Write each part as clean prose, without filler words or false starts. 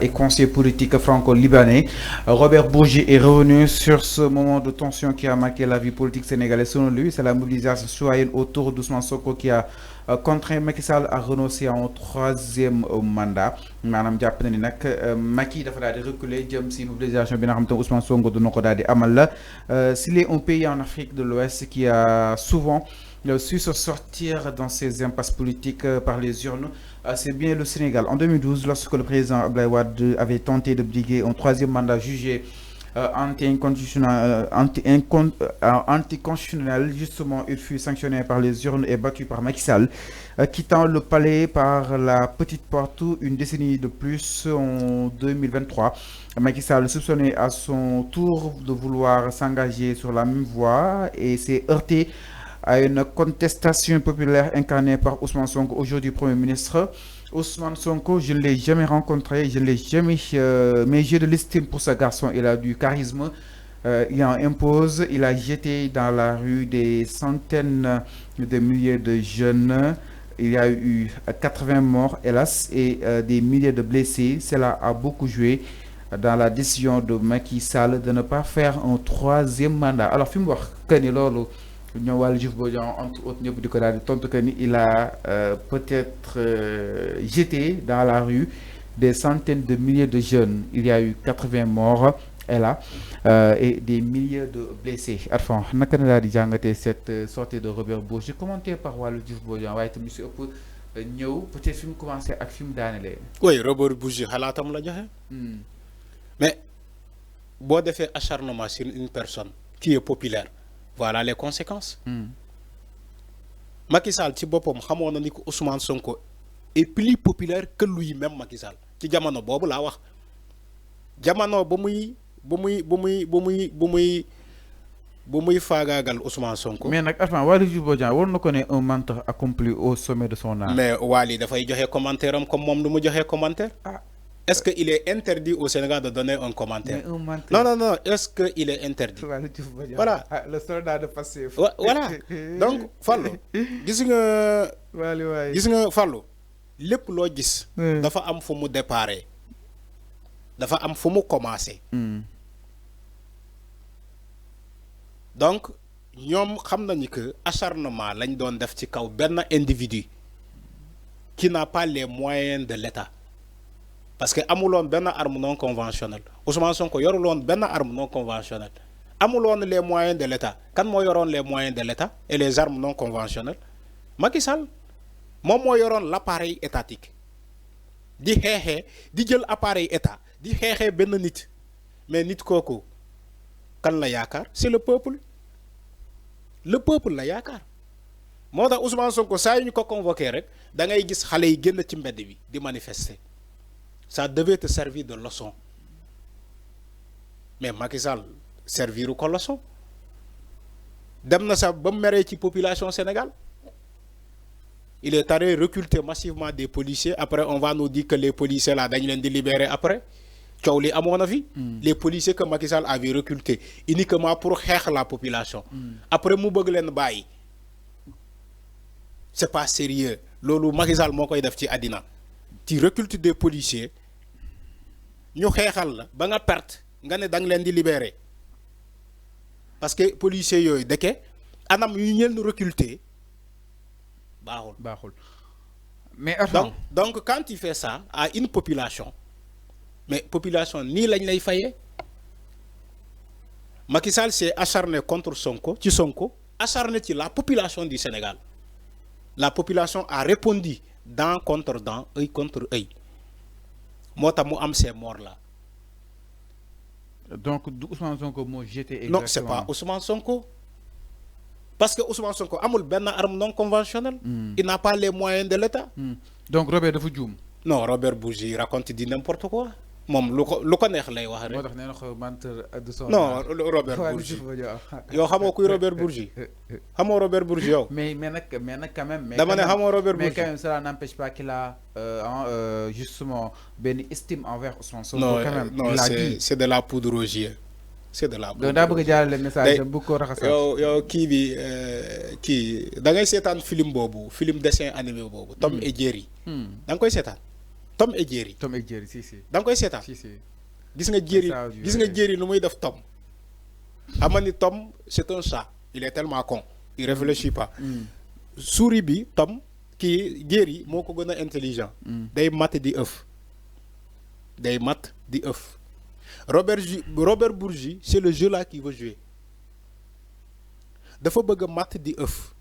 et conseiller politique franco-libanais. Robert Bourgi est revenu sur ce moment de tension qui a marqué la vie politique sénégalaise. Selon lui, c'est la mobilisation citoyenne autour d'Ousmane Sonko qui a contraint Macky Sall à renoncer à un troisième mandat. Madame jàpp na ni nag Macky dafa daal di reculer jëm si mobilisation bi nga xam te Ousmane Sonko dina ko daal di amal la. S'il est un pays en Afrique de l'Ouest qui a souvent su se sortir dans ses impasses politiques par les urnes, c'est bien le Sénégal. En 2012, lorsque le président Abdoulaye Wade avait tenté de briguer un troisième mandat jugé anticonstitutionnel, justement, il fut sanctionné par les urnes et battu par Macky Sall, quittant le palais par la petite porte une décennie de plus en 2023. Macky Sall, soupçonné à son tour de vouloir s'engager sur la même voie et s'est heurté à une contestation populaire incarnée par Ousmane Sonko, aujourd'hui Premier ministre. Ousmane Sonko, je ne l'ai jamais rencontré, je ne l'ai jamais... mais j'ai de l'estime pour ce garçon, il a du charisme, il en impose, il a jeté dans la rue des centaines de milliers de jeunes, il y a eu 80 morts, hélas, et des milliers de blessés. Cela a beaucoup joué dans la décision de Macky Sall de ne pas faire un troisième mandat. Alors, fi mu wax que ni loolu ñoo wàllu Juif Bodian entre autres ñëpp di ko daal di tontu que ni il a peut-être jeté dans la rue des centaines de milliers de jeunes. Il y a eu 80 morts et des milliers de blessés. Arfan naka na daal di jàngatee cette sortie de Robert Bourgi commenté par wàllu Juif Bodian waaye tamit si ëpp ñëw peut-être fi mu commencé ak fi mu daanelee. Oui, Robert Bourgi xalaatam la joxe. Mais boo defee acharnement sur une personne qui est populaire, voilà les conséquences. Macky Sall ci boppam xamoon na ni ko Ousmane Sonko est plus populaire que lui-même Macky Sall ci jamono boobu laa wax jamono ba muy faagaagal Ousmane Sonko. Mais nag enfin Waly Diouf Bodian war na ko ne un menteur accompli au sommet de son art. Mais Waly dafay joxe commentaire am comme moom lu mu joxe commentaire. Est-ce qu'il est interdit au Sénégal de donner un commentaire? Non. Est-ce qu'il est interdit? Voilà. Le soldat de Pastef. Voilà. Donc, Fallou, gis nga Fallou, lépp loo gis. dafa am fu mu déparé. dafa am fu mu commencé. Donc, ñoom xam nañu que acharnement lañ doon def ci kaw benn individu qui n'a pas les moyens de l'État. Parce que amuloon benn arme non conventionnelle Ousmane Sonko yoruloon benn arme non conventionnelle amuloon les moyens de l'État. Kan moo yoroon les moyens de l'État et les armes non conventionnelles? Macky Sall moom moo yoroon l'appareil étatique di xeexee di jël appareil état di xeexee benn nit mais nit kooku kan la yaakaar? C'est le peuple la yaakaar. moo tax Ousmane Sonko saa yu ñu ko convoqué rek da ngay gis xale yi génn ci mbedd bi di manifester. Ça devait te servir de leçon. Mais Macky Sall servir ko leçon. Dem na sa ba meree ci population Sénégal. Il est allé recruter massivement des policiers. Après, on va nous dire que les policiers là, dañ leen di libérer après. Coow li amoon na fi. Les policiers que Macky Sall avait recrutés uniquement pour xeex la population. Après mu bëgg leen bàyyi. C'est pas sérieux. Loolu Macky Sall moo koy def ci àddina. Tu recrutes des policiers ñu xeexal la ba nga perte nga ne da nga leen di libérer parce que policiers yooyu dëkke anam yu ñeel nu recruter baaxul. Mais donc quand tu fais ça à une population mais population nii lañ lay fayee. Macky Sall s'est acharné contre Sonko acharné ci la population du Sénégal. La population a répondu dent contre dent, œil contre œil. Moo tax mu am ces morts là. Donc Ousmane Sonko moo jeté exactement. Non, c'est pas Ousmane Sonko. Parce que Ousmane Sonko amul benn arme non conventionnelle. Il n'a pas les moyens de l'État. Donc Robert dafa juum. Non, Robert Bourgi raconte di n'importe quoi. moom lu ko neex lay wax rek. moo tax nee na ko menteur de son. non Robert Bourgi yow xamoo kuy Robert Bourgi xamoo Robert Bourgi yow. mais nag quand même. dama ne xamoo Robert Bourgi mais quand même cela n'empêche pas qu'il a justement benn estime envers Ousmane Sonko. non c'est de la poudre aux yeux. c'est de la poudre. donc daa bëgg a jaarale message bu ko raxasal. yow kii bi kii da ngay seetaan film boobu film dessin animé boobu. Tom et Jerry. da nga koy seetaan. Tom et Jerry. Tom et Jerry, si, si. da nga koy seetaan. Si, si. Gis nga Jerry Ça, gis nga Jerry lu muy def Tom. Amani Tom c'est un chat. Il est tellement con. Il réfléchit pas. Souris bi Tom qui Jerry moo ko gën a intelligent. Day mat di œuf. Day mat di œuf. Robert Bourgi c'est le jeu là qu'il veut jouer. Dafa bëgg mat di œuf.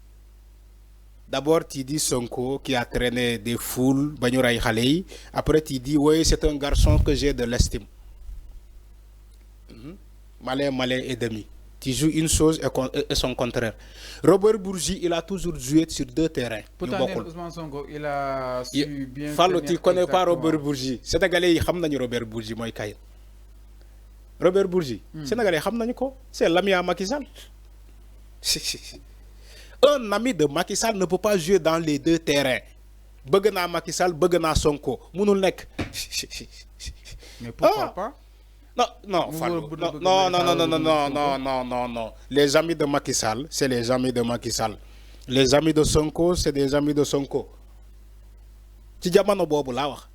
D'abord, tu dis Sonko qui a traîné des foules, Bagnouraï Khalei. Après, tu dis, oui, c'est un garçon que j'ai de l'estime. Malin, malin et demi. Tu joues une chose et son contraire. Robert Bourgi, il a toujours joué sur deux terrains. Pourtant, Ousmane Sonko, il a su bien. Fallo, tu ne connais pas Robert Bourgi. Sénégalais, ils savent Robert Bourgi, moi, Kaye. Robert Bourgi, Sénégalais, ils savent c'est l'ami à Macky Sall. Un ami de Macky Sall ne peut pas jouer dans les deux terrains. Bëgg naa Macky Sall, bëgg naa Sonko. Mënul nekk. Mais pourquoi pas? Non, non, non, non, non, non, non, non, non, non, non. Les amis de Macky Sall, c'est les amis de Macky Sall. Les amis de Sonko, c'est des amis de Sonko. Ci jamono boobu laa wax.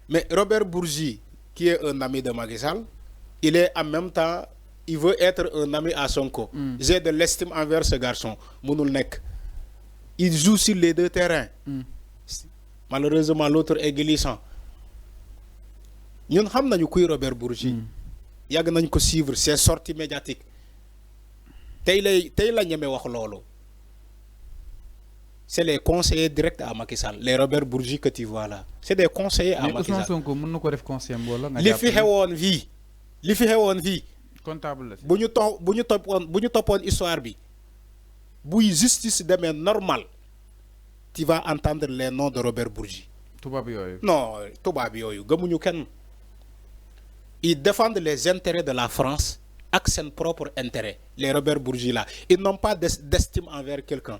Mais Robert Bourgi, qui est un ami de Macky Sall, il est en même temps il veut être un ami à Sonko. J'ai de l'estime envers ce garçon. Mënul nekk. Il joue sur les deux terrains. Malheureusement, l'autre est glissant. Ñun xam nañu kuy Robert Bourgi. Yàgg nañ ko suivre ses sorties médiatiques. Tey la ñeme wax loolu. C'est les conseillers directs à Macky Sall. Les Robert Bourgi que tu vois là. C'est des conseillers à Macky Sall. Mais Ousmane Sonko mën na ko def conseiller wala nga li fi xewoon fii. Comptable. bu ñu toppoon histoire bi buy justice demee normal tu vas entendre les noms de Robert Bourgi. tubaab yooyu. Non tubaab yooyu gëmuñu kenn. Ils défendent les intérêts de la France ak seen propre intérêt. Les Robert Bourgi là ils n'ont pas d'estime envers quelqu'un.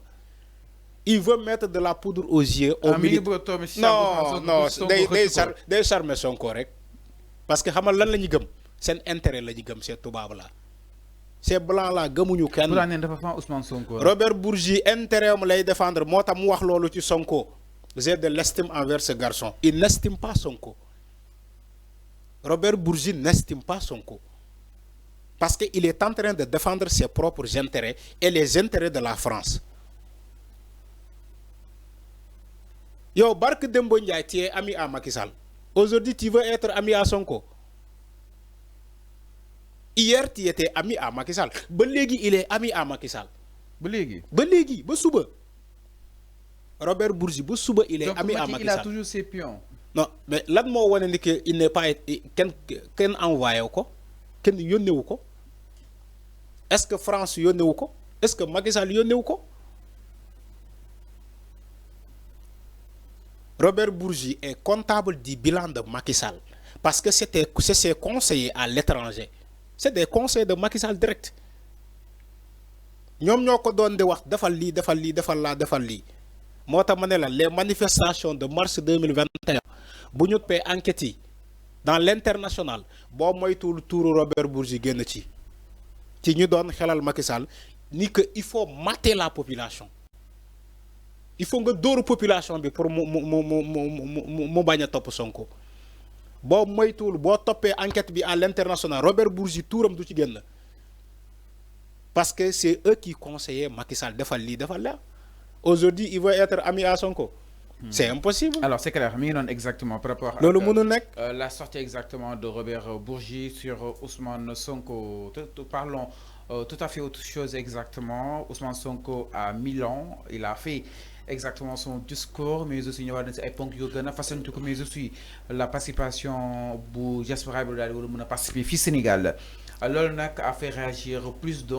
Ils veulent mettre de la poudre aux yeux. Non non day charmer Sonko rek parce que xamal lan la ñu gëm. Seen intérêt la ñu gëm ces tubaab là ces blancs là gëmuñu kenn. Ousmane Sonko. Robert Bourgi intérêt am lay défendre moo tax mu wax loolu ci Sonko. J'ai de l'estime envers ce garçon. Il n'estime pas Sonko. Robert Bourgi n'estime pas Sonko parce que il est en train de défendre ses propres intérêts et les intérêts de la France. Yo Barke Dembo Ndiaye tu es ami à Macky Sall. Aujourd'hui tu veux être ami à Sonko. Hier, tu étais ami à Macky Sall. Ba légui, il est ami à Macky Sall. Ba légui, ba suba. Robert Bourgi, ba suba, il est donc, ami à Macky Sall. Il a toujours ses pions. Non, mais là, moi, on dit qu'il n'est pas. Ken envoyé ou quoi? Ken yonne ou quoi? Est-ce que France yonne ou quoi? Est-ce que Macky Sall yonne ou quoi? Robert Bourgi est comptable du bilan de Macky Sall. Parce que c'est ses conseillers à l'étranger. C'est des conseils de Macky Sall direct. Ñom ñoko doon di wax defal li. Mota manela les manifestations de mars 2021 bu ñu pé enquête dans l'international bo moytul touru Robert Bourgi génn ci ñu doon xelal Macky Sall ni que il faut mater la population. Il faut nga dóoru population bi pour mu baña top Sonko. Bo moytuwul bo topé enquête bi à l'international Robert Bourgi touram du ci génn parce que c'est eux qui conseillaient Macky Sall defal li defal la. Aujourd'hui il veut être ami à Sonko. C'est impossible. Alors c'est clair mi non exactement par rapport à la sortie exactement de Robert Bourgi sur Ousmane Sonko. Parlons tout à fait autre chose exactement. Ousmane Sonko à Milan, il a fait exactement son discours, mais aussi il y a des points qui ont façon tout mais aussi la participation bu diaspora bi daal di participer fi Sénégal. Alors nak a fait réagir plus de